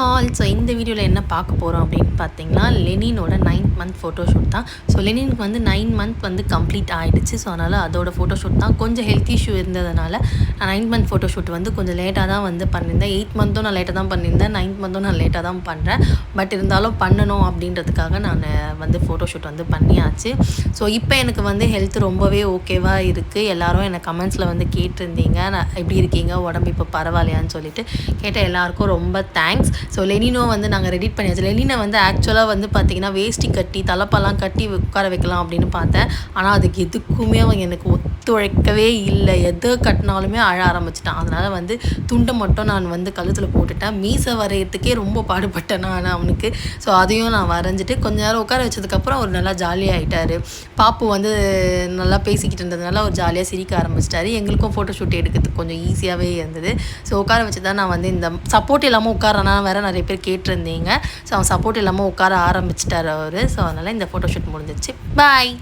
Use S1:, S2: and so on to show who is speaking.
S1: All. So இந்த வீடியோவில் என்ன பார்க்க போகிறோம் அப்படின்னு பார்த்தீங்கன்னா, லெனினோட 9th மந்த் ஃபோட்டோஷூட் தான். ஸோ லெனினுக்கு வந்து 9 மந்த் வந்து கம்ப்ளீட் ஆகிடுச்சு. ஸோ அதனால் அதோட ஃபோட்டோஷூட் தான். கொஞ்சம் ஹெல்த் இஷ்யூ இருந்ததுனால நான் 9th மந்த் ஃபோட்டோஷூட் வந்து கொஞ்சம் லேட்டாக தான் வந்து பண்ணியிருந்தேன். 8th மந்த்தும் நான் லேட்டாக தான் பண்ணியிருந்தேன். 9th மந்த்தும் நான் லேட்டாக தான் பண்ணுறேன். பட் இருந்தாலும் பண்ணணும் அப்படின்றதுக்காக நான் வந்து ஃபோட்டோஷூட் வந்து பண்ணியாச்சு. ஸோ இப்போ எனக்கு வந்து ஹெல்த் ரொம்பவே ஓகேவாக இருக்குது. எல்லோரும் எனக்கு கமெண்ட்ஸில் வந்து கேட்டிருந்தீங்க, நான் எப்படி இருக்கீங்க, உடம்பு இப்போ பரவாயில்லையான்னு சொல்லிட்டு கேட்ட எல்லாருக்கும் ரொம்ப தேங்க்ஸ். ஸோ லெனினோ வந்து நாங்கள் ரெடி பண்ணியாச்சு. லெனினை வந்து ஆக்சுவலாக வந்து பார்த்திங்கன்னா வேஷ்டி கட்டி தலப்பெல்லாம் கட்டி உட்கார வைக்கலாம் அப்படின்னு பார்த்தேன். ஆனால் அதுக்கு எதுக்குமே அவன் எனக்கு ஒத்துழைக்கவே இல்லை. எது கட்டினாலுமே அழ ஆரம்பிச்சிட்டான். அதனால் வந்து துண்டை மட்டும் நான் வந்து கழுத்தில் போட்டுட்டேன். மீசை வரைகிறதுக்கே ரொம்ப பாடுபட்டேன் நான் அவனுக்கு. ஸோ அதையும் நான் வரைஞ்சிட்டு கொஞ்ச நேரம் உட்கார வச்சதுக்கப்புறம் அவர் நல்லா ஜாலியாகிட்டார். பாப்பு வந்து நல்லா பேசிக்கிட்டு இருந்ததுனால அவர் ஜாலியாக சிரிக்க ஆரம்பிச்சிட்டாரு. எங்களுக்கும் ஃபோட்டோ ஷூட் எடுக்கிறதுக்கு கொஞ்சம் ஈஸியாகவே இருந்தது. ஸோ உட்கார வச்சு தான் நான் வந்து இந்த சப்போர்ட் இல்லாமல் உட்காரானா வேறு நிறைய பேர் கேட்டிருந்தீங்க. ஸோ அவன் சப்போர்ட் இல்லாமல் உட்கார ஆரம்பிச்சிட்டார் அவர். ஸோ அதனால் இந்த ஃபோட்டோஷூட் முடிஞ்சிச்சு. பாய்.